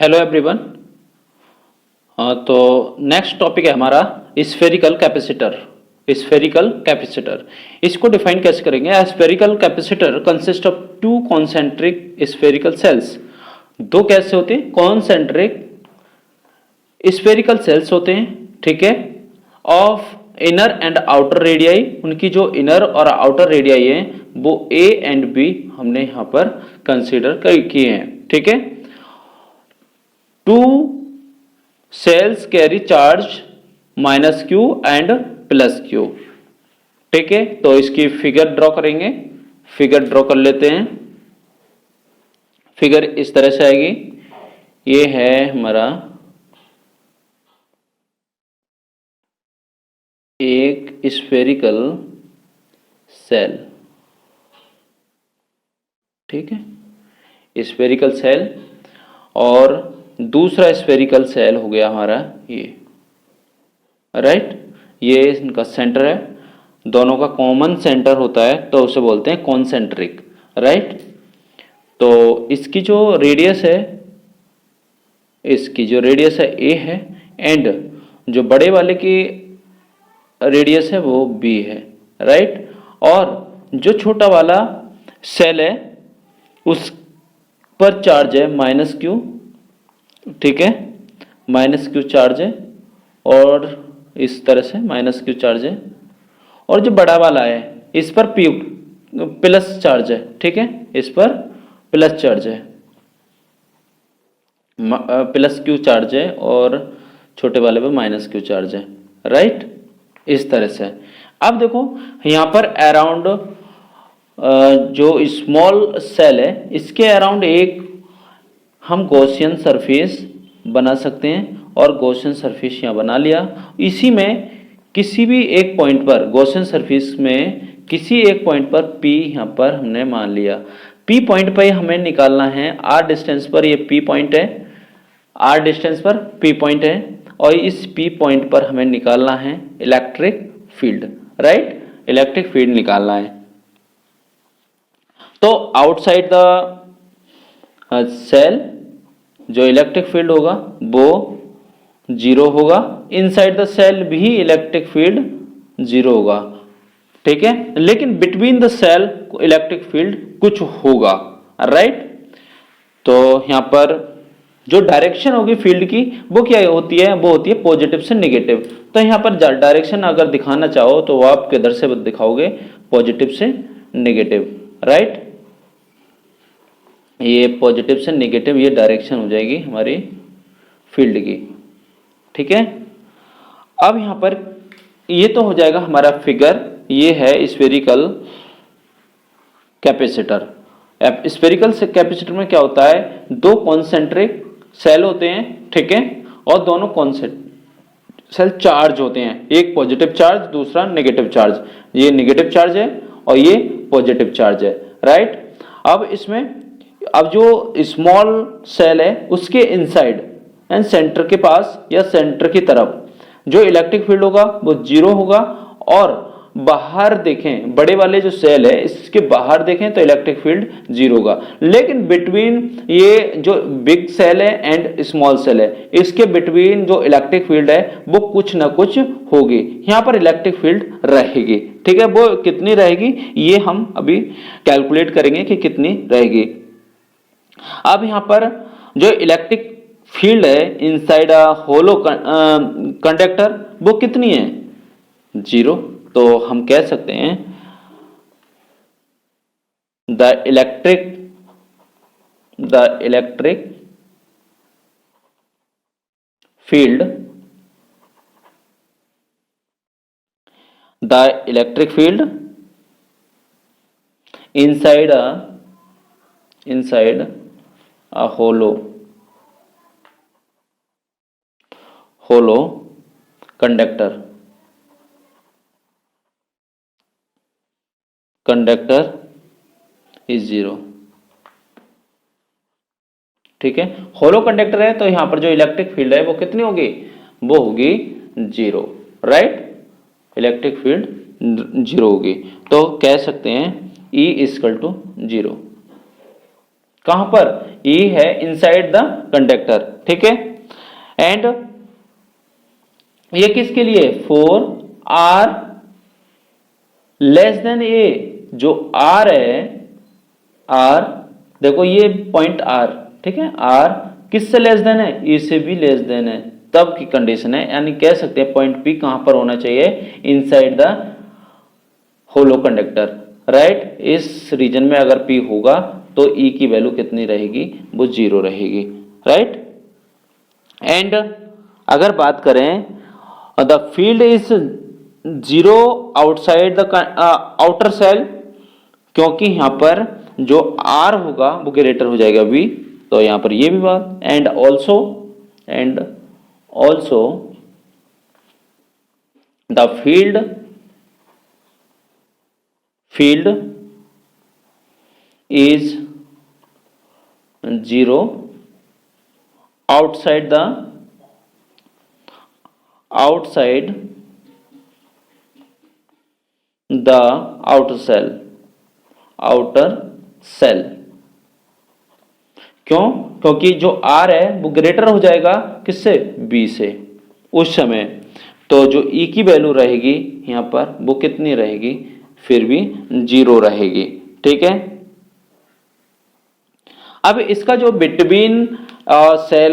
Hello everyone. तो next topic है हमारा स्फेरिकल कैपेसिटर। स्फेरिकल कैपेसिटर इसको डिफाइन कैसे करेंगे? Spherical capacitor consist of two concentric spherical shells. दो कैसे होते हैं? कॉन्सेंट्रिक स्फेरिकल सेल्स होते हैं, ठीक है, of inner and outer radii. उनकी जो इनर और आउटर रेडियाई है वो ए एंड बी हमने यहाँ पर कंसीडर किए हैं, ठीक है। Two shells carry charge minus Q and plus Q, ठीक है। तो इसकी फिगर ड्रॉ करेंगे। फिगर ड्रॉ कर लेते हैं। फिगर इस तरह से आएगी। ये है हमारा एक स्फेरिकल सेल, ठीक है, स्फेरिकल सेल। और दूसरा स्फेरिकल सेल हो गया हमारा ये, राइट। ये इनका सेंटर है, दोनों का कॉमन सेंटर होता है तो उसे बोलते हैं कॉन्सेंट्रिक, राइट। तो इसकी जो रेडियस है, इसकी जो रेडियस है ए है, एंड जो बड़े वाले की रेडियस है वो बी है, राइट। और जो छोटा वाला सेल है उस पर चार्ज है माइनस क्यू, ठीक है, माइनस क्यू चार्ज है। और इस तरह से माइनस क्यू चार्ज है। और जो बड़ा वाला है इस पर पी प्लस चार्ज है, ठीक है, इस पर प्लस चार्ज है, प्लस क्यू चार्ज है। और छोटे वाले पर माइनस क्यू चार्ज है, राइट। इस तरह से अब देखो यहाँ पर अराउंड जो स्मॉल सेल है इसके अराउंड एक हम गॉसियन सरफेस बना सकते हैं। और गॉसियन सरफेस यहाँ बना लिया। इसी में किसी भी एक पॉइंट पर, गॉसियन सरफेस में किसी एक पॉइंट पर P यहाँ पर हमने मान लिया। P पॉइंट पर हमें निकालना है, R डिस्टेंस पर ये P पॉइंट है, R डिस्टेंस पर P पॉइंट है। और इस P पॉइंट पर हमें निकालना है electric field, right, electric field निकालना है। तो आउटसाइड द सेल जो इलेक्ट्रिक फील्ड होगा वो जीरो होगा, इनसाइड द सेल भी इलेक्ट्रिक फील्ड जीरो होगा, ठीक है। लेकिन between the shell electric field कुछ होगा, राइट। तो यहाँ पर जो डायरेक्शन होगी फील्ड की वो क्या होती है? वो होती है पॉजिटिव से नेगेटिव। तो यहाँ पर डायरेक्शन अगर दिखाना चाहो तो वो आप किधर से दिखाओगे? पॉजिटिव से नेगेटिव, राइट। ये पॉजिटिव से नेगेटिव ये डायरेक्शन हो जाएगी हमारी फील्ड की, ठीक है। अब यहाँ पर ये तो हो जाएगा हमारा फिगर। ये है स्फेरिकल कैपेसिटर। स्फेरिकल कैपेसिटर में क्या होता है? दो कॉन्सेंट्रिक सेल होते हैं, ठीक है, और दोनों कॉन्सेंट्रिक सेल चार्ज होते हैं, एक पॉजिटिव चार्ज दूसरा नेगेटिव चार्ज। ये नेगेटिव चार्ज है और ये पॉजिटिव चार्ज है, राइट। अब इसमें अब जो स्मॉल सेल है उसके इनसाइड एंड सेंटर के पास या सेंटर की तरफ जो इलेक्ट्रिक फील्ड होगा वो जीरो होगा। और बाहर देखें, बड़े वाले जो सेल है इसके बाहर देखें तो इलेक्ट्रिक फील्ड जीरो होगा। लेकिन बिटवीन ये जो बिग सेल है एंड स्मॉल सेल है इसके बिटवीन जो इलेक्ट्रिक फील्ड है वो कुछ ना कुछ होगी। यहाँ पर इलेक्ट्रिक फील्ड रहेगी, ठीक है। वो कितनी रहेगी ये हम अभी कैलकुलेट करेंगे कि कितनी रहेगी। अब यहाँ पर जो इलेक्ट्रिक फील्ड है इनसाइड अ होलो कंडक्टर वो कितनी है? जीरो। तो हम कह सकते हैं the electric field inside a hollow conductor is zero, ठीक है। होलो कंडक्टर है तो यहां पर जो इलेक्ट्रिक फील्ड है वो कितनी होगी? वो होगी zero, right. Electric field zero होगी। तो कह सकते हैं E इक्वल टू जीरो, कहां पर? E है इनसाइड द कंडक्टर, ठीक है। एंड ये किसके लिए? For R less than A, जो R है, R देखो ये पॉइंट R, ठीक है, R किससे लेस देन है? E से भी लेस देन है, तब की कंडीशन है। यानी कह सकते हैं पॉइंट P कहां पर होना चाहिए? Inside the hollow conductor, right. इस रीजन में अगर P होगा तो E की वैल्यू कितनी रहेगी? वो 0 रहेगी, राइट। एंड अगर बात करें the field is 0 outside the outer shell, क्योंकि यहां पर जो R होगा वो ग्रेटर हो जाएगा V, तो यहां पर ये भी बात। And also the field is 0 outside the outer cell। क्यों? क्योंकि जो R है वो ग्रेटर हो जाएगा किससे? B से उस समय। तो जो E की वैल्यू रहेगी यहां पर वो कितनी रहेगी? फिर भी 0 रहेगी, ठीक है। अब इसका जो बिटवीन सेल,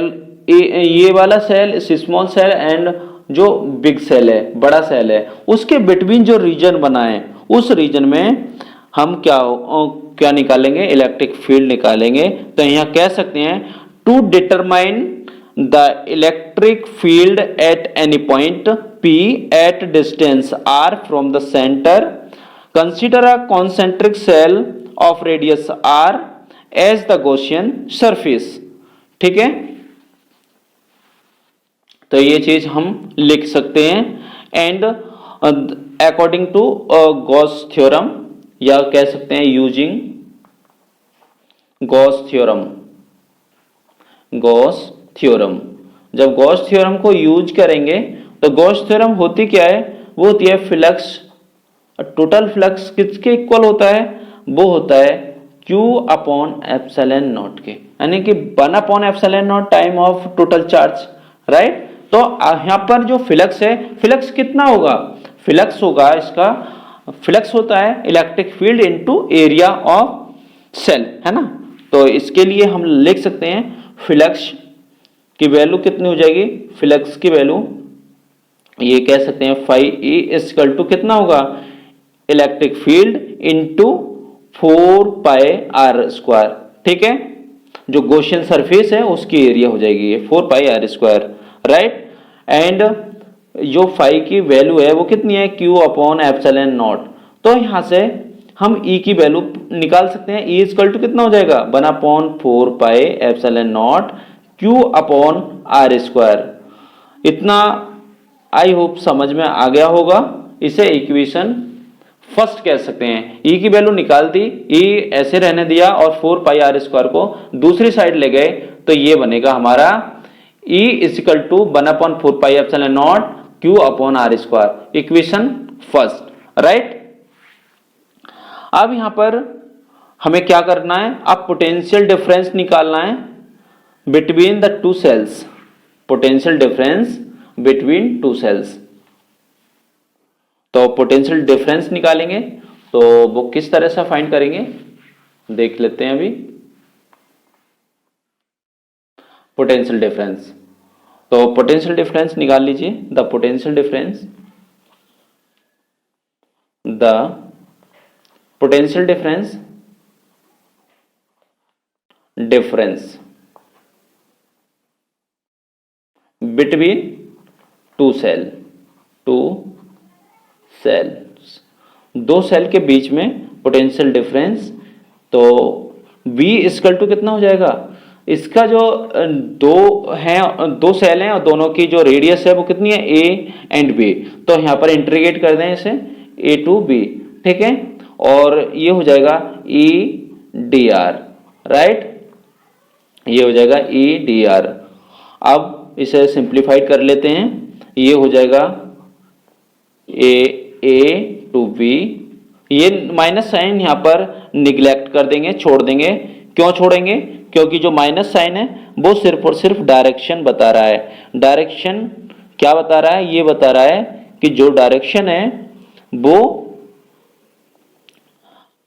ये वाला सेल स्मॉल सेल एंड जो बिग सेल है, बड़ा सेल है, उसके बिटवीन जो रीजन बना है उस रीजन में हम क्या निकालेंगे? इलेक्ट्रिक फील्ड निकालेंगे। तो यहां कह सकते हैं to determine the electric field at any point P at distance R from the centre, consider a concentric shell of radius R as the Gaussian surface, ठीक है। तो ये चीज हम लिख सकते हैं। And according to Gauss theorem, या कह सकते हैं यूजिंग गॉस थ्योरम। जब गॉस थ्योरम को यूज करेंगे तो गॉस थ्योरम होती क्या है? वो होती है फ्लक्स, टोटल फ्लक्स किसके इक्वल होता है? वो होता है Q अपॉन एप्सिलॉन नॉट के, यानी कि 1 upon epsilon not time of total charge, right. तो यहां पर जो फ्लक्स है, फ्लक्स कितना होगा? फ्लक्स होगा इसका, फ्लक्स होता है electric field into area of shell, है ना। तो इसके लिए हम लिख सकते हैं फ्लक्स की वैल्यू कितनी हो जाएगी? फ्लक्स की वैल्यू ये कह सकते हैं फाई E इक्वल टू कितना होगा? इलेक्ट्रिक फील्ड इनटू 4 पाई R स्क्वायर, ठीक है। जो गॉसियन सरफेस है उसकी एरिया हो जाएगी ये 4 पाई R स्क्वायर, राइट। एंड जो फाई की वैल्यू है वो कितनी है? Q upon epsilon not. तो यहां से हम E की वैल्यू निकाल सकते हैं। E इक्वल टू कितना हो जाएगा? 1 upon 4 pi epsilon naught Q upon R square. इतना आई होप समझ में आ गया होगा। इसे इक्वेशन फर्स्ट कह सकते हैं। E की वैल्यू निकाल दी, E ऐसे रहने दिया और 4 पाई R स्क्वायर को दूसरी साइड ले गए, तो ये बनेगा हमारा E equal to 1 upon 4 pi epsilon naught Q upon R square, equation first, right. अब यहां पर हमें क्या करना है? अब पोटेंशियल डिफरेंस निकालना है between the two shells, potential difference between two shells. तो पोटेंशियल डिफरेंस निकालेंगे, तो वो किस तरह से फाइंड करेंगे देख लेते हैं अभी। पोटेंशियल डिफरेंस, तो पोटेंशियल डिफरेंस निकाल लीजिए। The potential difference between two shells, दो सेल के बीच में पोटेंशियल डिफरेंस। तो V इक्वल टू कितना हो जाएगा? इसका जो दो सेल हैं और दोनों की जो रेडियस है वो कितनी है? A and B। तो यहां पर इंटीग्रेट कर दें इसे A टू B, ठीक है। और ये हो जाएगा E dr, राइट। ये हो जाएगा E dr। अब इसे सिंप्लीफाइड कर लेते हैं। ये हो जाएगा A टू B। ये माइनस साइन यहां पर निग्लेक्ट कर देंगे, छोड़ देंगे, क्यों छोड़ेंगे? क्योंकि जो माइनस साइन है वो सिर्फ और सिर्फ डायरेक्शन बता रहा है। डायरेक्शन क्या बता रहा है? ये बता रहा है कि जो डायरेक्शन है वो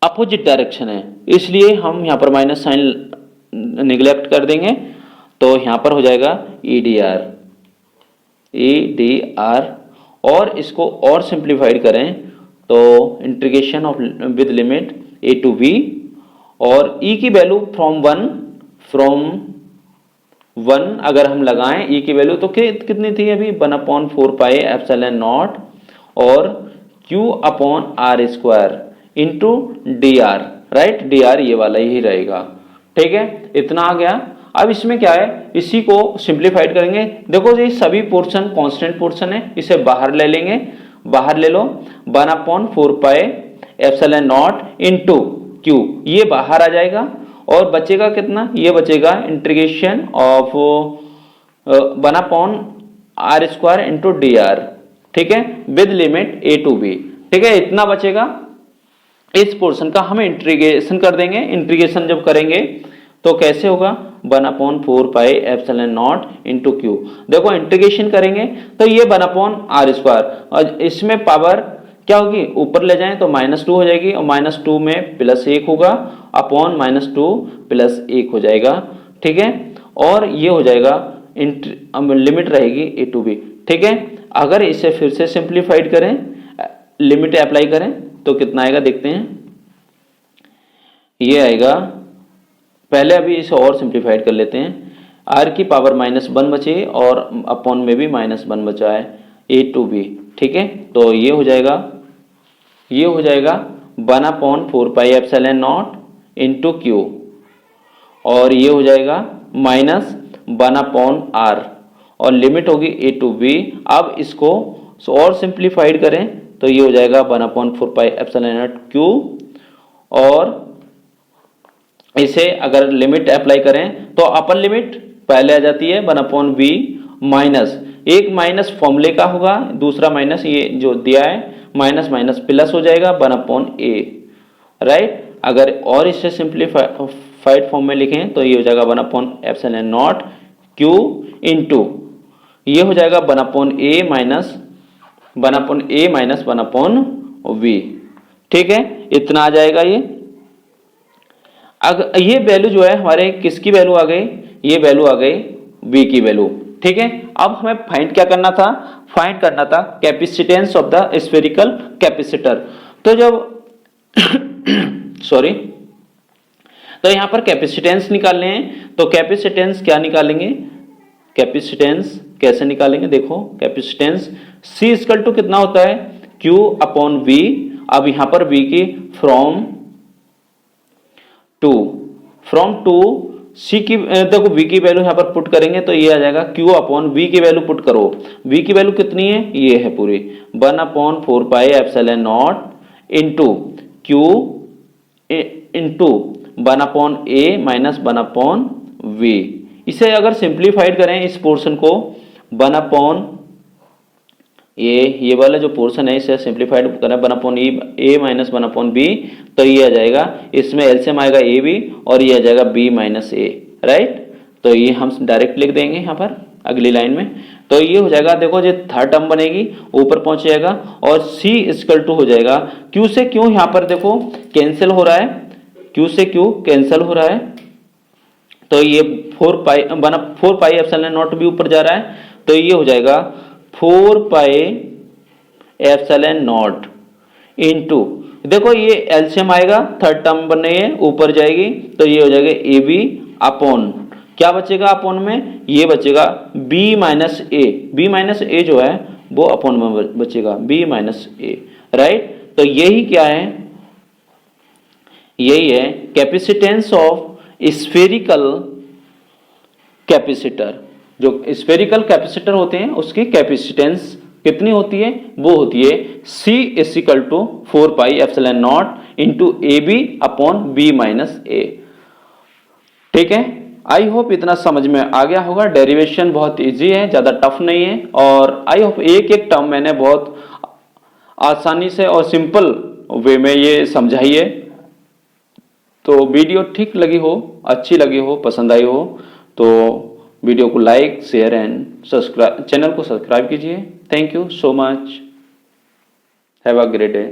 अपोजिट डायरेक्शन है, इसलिए हम यहाँ पर माइनस साइन निगलेक्ट कर देंगे। तो यहाँ पर हो जाएगा EDR। और इसको और सिंप्लीफाइड करें तो integration of with limit a to b, और e की वैल्यू फ्रॉम वन अगर हम लगाएं e की वैल्यू तो कितनी थी अभी? 1/4 पाई एप्सिलॉन नॉट और q upon r square into dr, right? dr ये वाला ही रहेगा, ठीक है? इतना आ गया। अब इसमें क्या है, इसी को सिंप्लीफाइड करेंगे। देखो ये सभी पोर्शन कांस्टेंट पोर्शन है, इसे बाहर ले लेंगे, बाहर ले लो। 1/4 पाई एप्सिलॉन नॉट इंटू q, ये बाहर आ जाएगा और बचेगा कितना? ये बचेगा integration of 1/r square into dr, ठीक है, with limit a to b, ठीक है? इतना बचेगा। इस पोर्शन का हम इंटीग्रेशन कर देंगे। इंटीग्रेशन जब करेंगे तो कैसे होगा? 1/4 पाई एप्सिलॉन नॉट इंटू क्यू। देखो इंटीग्रेशन करेंगे तो ये 1/r स्क्वायर, और इसमें पावर क्या होगी? ऊपर ले जाएं तो -2 हो जाएगी, और -2 में +1 होगा, अपॉन -2 +1 हो जाएगा, ठीक है? और ये हो जाएगा लिमिट रहेगी a to b, ठीक है? अगर इसे फिर से सिंप्लीफाइड करें, लिमिट अप्लाई करें तो कितना आएगा देखते हैं। ये आएगा, पहले अभी इसे और सिंप्लीफाइड कर लेते हैं। r की पावर -1 बची और अपॉन में भी -1 बचा है, a to b, ठीक है? तो ये हो जाएगा 1/4 पाई एप्सिलॉन नॉट इंटू क्यू, और ये हो जाएगा -1/r, और लिमिट होगी a to b। अब इसको और सिंप्लीफाइड करें तो ये हो जाएगा 1/4 पाई एप्सिलॉन नॉट क्यू, और इसे अगर लिमिट अप्लाई करें तो अपर लिमिट पहले आ जाती है 1/v माइनस, एक माइनस फॉर्मूले का होगा, दूसरा माइनस ये जो दिया है, माइनस माइनस प्लस हो जाएगा 1/a, राइट? अगर और इसे सिंप्लीफाइड फॉर्म में लिखें तो ये हो जाएगा 1/एप्सिलॉन नॉट q इंटू ये हो जाएगा 1/a माइनस 1/v, ठीक है? इतना आ जाएगा। ये वैल्यू जो है हमारे किसकी वैल्यू आ गई? ये वैल्यू आ गई v की वैल्यू, ठीक है? अब हमें फाइंड क्या करना था? फाइंड करना था capacitance of the spherical capacitor. तो जब सॉरी, तो यहां पर कैपेसिटेंस निकालने हैं, तो कैपेसिटेंस क्या निकालेंगे? कैपेसिटेंस कैसे निकालेंगे? देखो कैपेसिटेंस C इक्वल टू कितना होता है? Q upon V। अब यहां पर V की फ्रॉम टू C की, देखो V की वैल्यू यहां पर पुट करेंगे तो ये आ जाएगा Q अपॉन V की वैल्यू पुट करो। V की वैल्यू कितनी है? ये है पूरी 1/4 पाई epsilon naught into Q into 1/a minus 1/v। इसे अगर सिंप्लीफाइड करें इस पोर्शन को 1/, ये वाला जो पोर्शन है इसे सिंप्लीफाइड करें 1/a माइनस 1/b, तो ये आ जाएगा, इसमें एलसीएम आएगा a b और ये आ जाएगा b माइनस a, राइट? तो ये हम डायरेक्ट लिख देंगे यहाँ पर अगली लाइन में। तो ये हो जाएगा, देखो जो थर्ड टर्म बनेगी ऊपर पहुंच जाएगा, और c इक्वल टू हो जाएगा q से q यहाँ पर देखो कैंसिल हो रहा है, q से q कैंसिल हो रहा है, तो ये 4 पाई एप्सिलॉन नॉट भी ऊपर जा रहा है, तो ये हो जाएगा 4 पाई एप्सिलॉन नॉट इंटू, देखो ये एलसीएम आएगा, थर्ड टर्म बन रही है ऊपर जाएगी, तो ये हो जाएगा ए बी अपॉन, क्या बचेगा अपॉन में? ये बचेगा b माइनस ए, b माइनस ए जो है वो अपॉन में बचेगा b माइनस ए, राइट? तो यही क्या है? यही है कैपेसिटेंस ऑफ स्फेरिकल कैपेसिटर। जो स्फेरिकल कैपेसिटर होते हैं उसकी कैपेसिटेंस कितनी होती है? वो होती है C is equal to 4 pi epsilon naught into a b upon b minus a, ठीक है? आई होप इतना समझ में आ गया होगा। डेरिवेशन बहुत इजी है, ज्यादा टफ नहीं है, और आई होप एक एक टर्म मैंने बहुत आसानी से और सिंपल वे में ये समझाई है। तो वीडियो ठीक लगी हो, अच्छी लगी हो, पसंद आई हो तो वीडियो को like, share and subscribe, channel को सब्सक्राइब कीजिए। Thank you so much, have a great day.